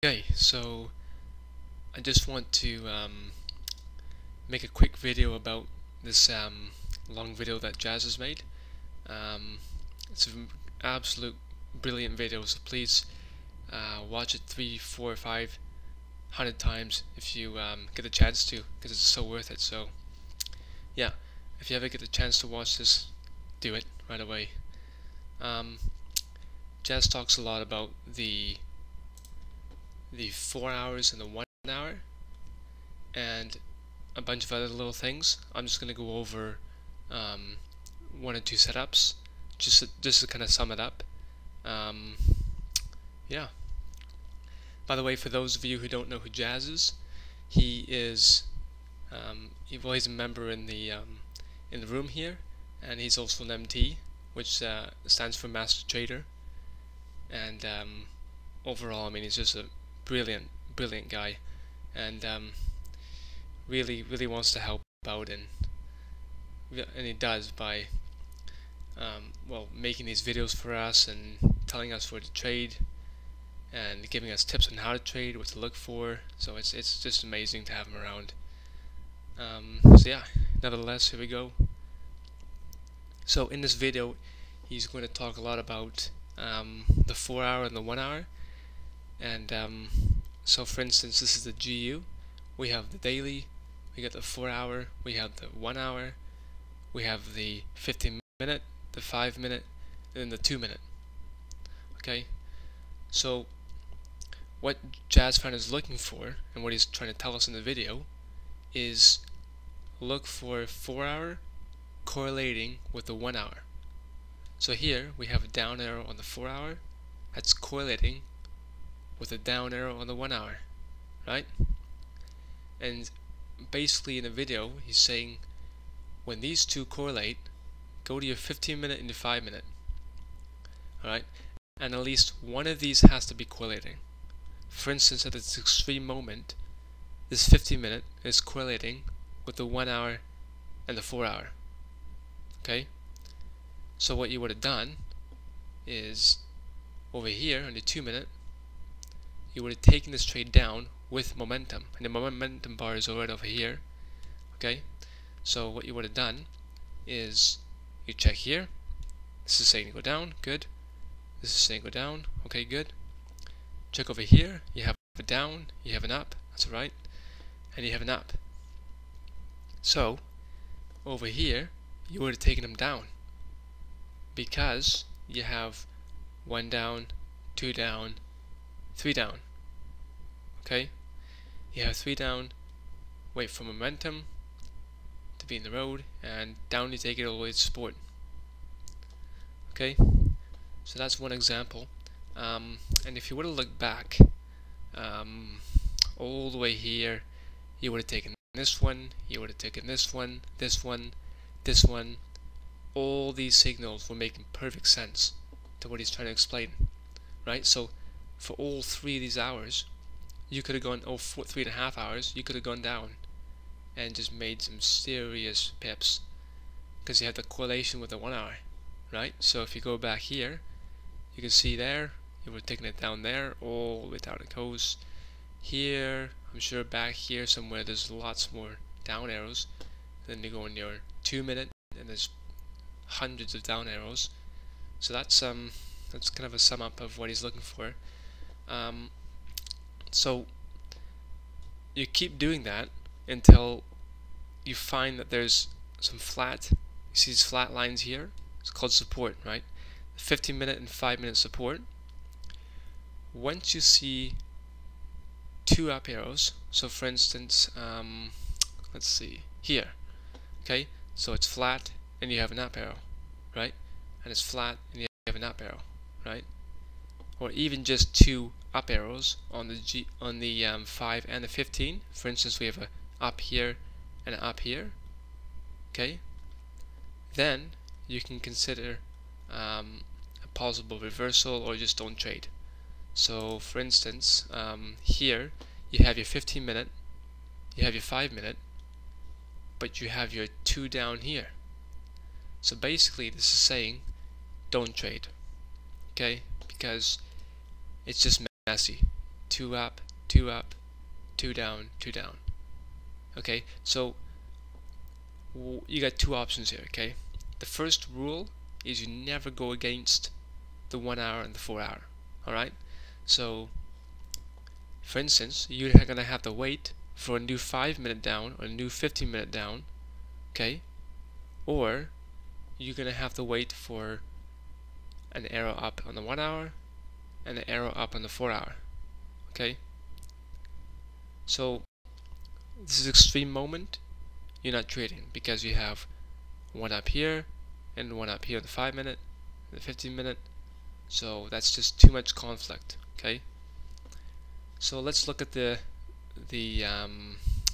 Okay, so I just want to make a quick video about this long video that Jazz has made. It's an absolute brilliant video, so please watch it 3, 4, 500 times if you get the chance to, because it's so worth it. So yeah, if you ever get the chance to watch this, do it right away. Jazz talks a lot about the 4 hours and the 1 hour and a bunch of other little things. I'm just going to go over 1 or 2 setups just to kind of sum it up. Yeah. By the way, for those of you who don't know who Jazz is, he is he's a member in the room here, and he's also an MT, which stands for Master Trader. And overall, I mean, he's just a brilliant guy, and really wants to help out, and he does by well, making these videos for us and telling us where to trade and giving us tips on how to trade, what to look for. So it's just amazing to have him around. So yeah, nevertheless, here we go. So in this video, he's going to talk a lot about the 4 hour and the 1 hour. And so for instance, this is the GU. We have the daily, we got the 4 hour, we have the 1 hour, we have the 15 minute, the 5 minute, and then the 2 minute. Okay, so what Jazz Fan is looking for, and what he's trying to tell us in the video, is look for 4 hour correlating with the 1 hour. So here we have a down arrow on the 4 hour that's correlating with a down arrow on the 1 hour, right? And basically in the video he's saying when these two correlate, go to your 15 minute and your 5 minute. Alright? And at least one of these has to be correlating. For instance, at this extreme moment, this 15 minute is correlating with the 1 hour and the 4 hour. Okay? So what you would have done is over here on the 2 minute, you would have taken this trade down with momentum, and the momentum bar is right over here. Okay, so what you would have done is you check here, this is saying to go down, good, this is saying go down, okay, good, check over here, you have a down, you have an up, that's right, and you have an up. So over here you would have taken them down because you have 1 down, 2 down, 3 down. Okay, you have 3 down, wait for momentum to be in the road, and down you take it all the way to support. Okay, so that's one example. And if you were to look back all the way here, you would have taken this one, you would have taken this one, this one, this one. All these signals were making perfect sense to what he's trying to explain, right? So for all 3 of these hours, you could have gone, 3.5 hours, you could have gone down and just made some serious pips because you have the correlation with the 1 hour, right? So if you go back here, you can see there, you were taking it down there, all the way down it goes. Here, I'm sure back here somewhere there's lots more down arrows. Then you go in your 2 minute and there's hundreds of down arrows. So that's kind of a sum up of what he's looking for. So you keep doing that until you find that there's some flat, you see these flat lines here, it's called support, right? 15 minute and 5 minute support. Once you see 2 up arrows, so for instance, let's see, here, okay, so it's flat and you have an up arrow, right? And it's flat and you have an up arrow, right? Or even just 2 up arrows on the 5 and the 15. For instance, we have a up here and an up here. Okay, then you can consider a possible reversal, or just don't trade. So for instance, here you have your 15 minute, you have your 5 minute, but you have your 2 down here. So basically this is saying don't trade, okay, because it's just messy. 2 up, 2 up, 2 down, 2 down. Okay, so you got two options here. Okay, the first rule is you never go against the 1 hour and the 4 hour. Alright, so for instance, you're gonna have to wait for a new 5-minute down or a new 15-minute down. Okay, or you're gonna have to wait for an arrow up on the 1 hour and an arrow up on the 4 hour. Okay, so this is extreme moment. You're not trading because you have one up here and one up here on the 5-minute and the 15-minute. So that's just too much conflict. Okay, so let's look at the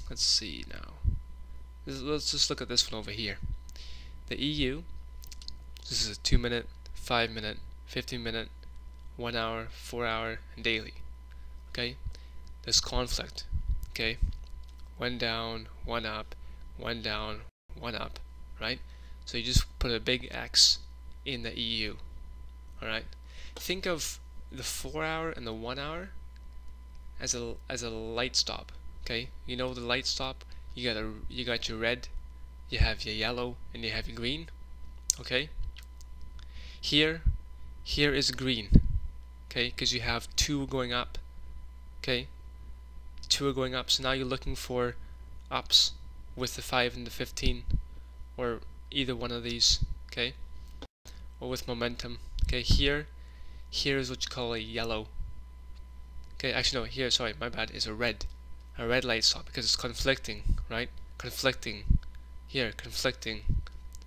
let's see now. Let's just look at this one over here. The EU. This is a 2-minute, 5-minute, 15-minute, 1 hour, 4 hour, and daily. Okay, there's conflict. Okay, one down, one up, one down, one up. Right. So you just put a big X in the EU. All right. Think of the 4 hour and the 1 hour as a light stop. Okay, you know the light stop. You got your red, you have your yellow, and you have your green. Okay. Here is green. Okay, because you have two going up. Okay, two are going up. So now you're looking for ups with the 5 and the 15, or either one of these. Okay, or with momentum. Okay, here is what you call a yellow. Okay, actually no, here, sorry, my bad, is a red light stop because it's conflicting, right? Conflicting. Here, conflicting.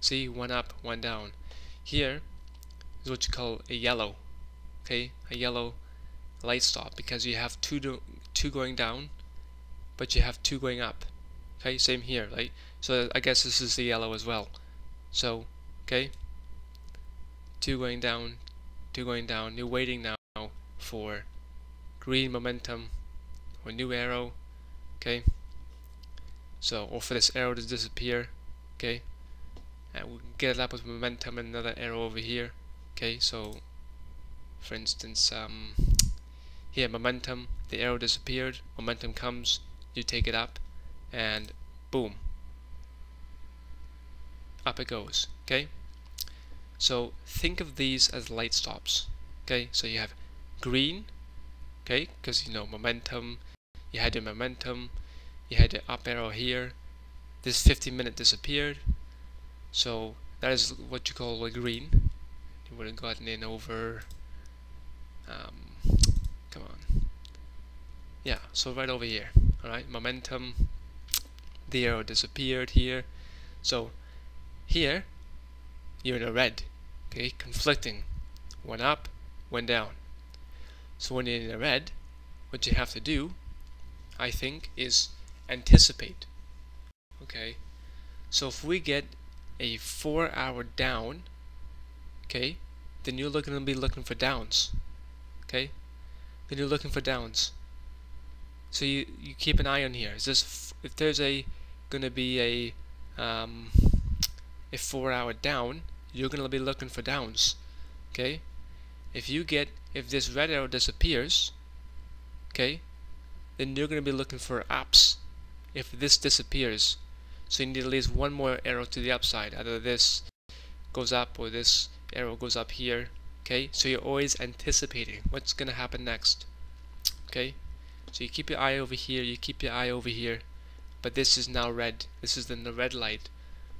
See, one up, one down. Here is what you call a yellow. Okay, a yellow light stop because you have two going down, but you have two going up. Okay, same here, right? So I guess this is the yellow as well. So, okay, two going down, two going down. You're waiting now for green momentum or new arrow. Okay, so or for this arrow to disappear. Okay, and we'll get it up with momentum and another arrow over here. Okay, so for instance, here momentum, the arrow disappeared, momentum comes, you take it up, and boom, up it goes. Okay, so think of these as light stops. Okay, so you have green, okay, because you know momentum, you had your momentum, you had your up arrow here, this 15-minute disappeared, so that is what you call a green. You would have gotten in over come on, yeah, so right over here. Alright, momentum, the arrow disappeared here, so here you're in a red. Okay, conflicting, one up, one down. So when you're in a red, what you have to do, I think, is anticipate. Okay, so if we get a 4 hour down, okay, then you're going to be looking for downs. Okay, then you're looking for downs. So you keep an eye on here. Is this if there's going to be a 4 hour down, you're going to be looking for downs. Okay, if this red arrow disappears, okay, then you're going to be looking for ups if this disappears. So you need at least one more arrow to the upside. Either this goes up or this arrow goes up here. Okay, so you're always anticipating what's going to happen next. Okay, so you keep your eye over here, you keep your eye over here, but this is now red. This is then the red light.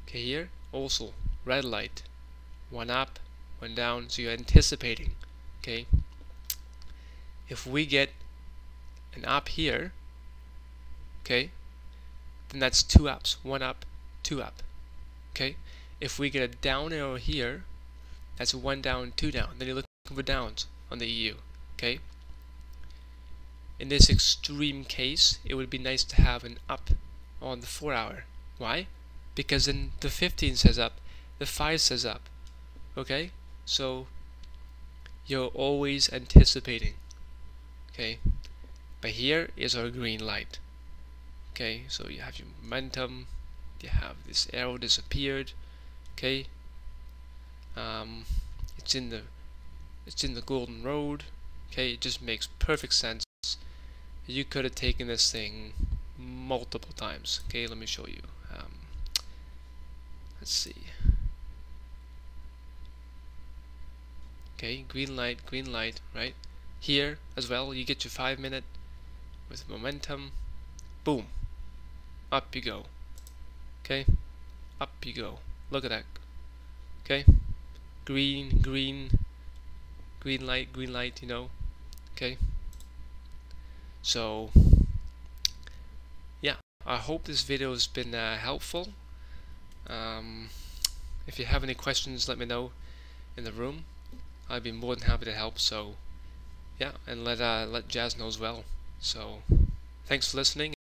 Okay, here also red light, one up, one down. So you're anticipating. Okay, if we get an up here, okay, then that's two ups, one up, two up. Okay, if we get a down arrow here, that's one down, two down. Then you're looking for downs on the EU. Okay, in this extreme case, it would be nice to have an up on the 4 hour. Why? Because then the 15 says up, the 5 says up. Okay, so you're always anticipating. Okay, but here is our green light. Okay, so you have your momentum, you have this arrow disappeared. Okay, it's in the golden road. Okay, it just makes perfect sense. you could have taken this thing multiple times. Okay, let me show you. Let's see. Okay, green light, right? Here as well, you get your 5-minute with momentum. Boom, up you go. Okay, up you go. Look at that. Okay, green light, you know. Okay, so yeah, I hope this video has been helpful. If you have any questions, let me know in the room. I'd be more than happy to help. So yeah, and let Jazz know as well. So thanks for listening.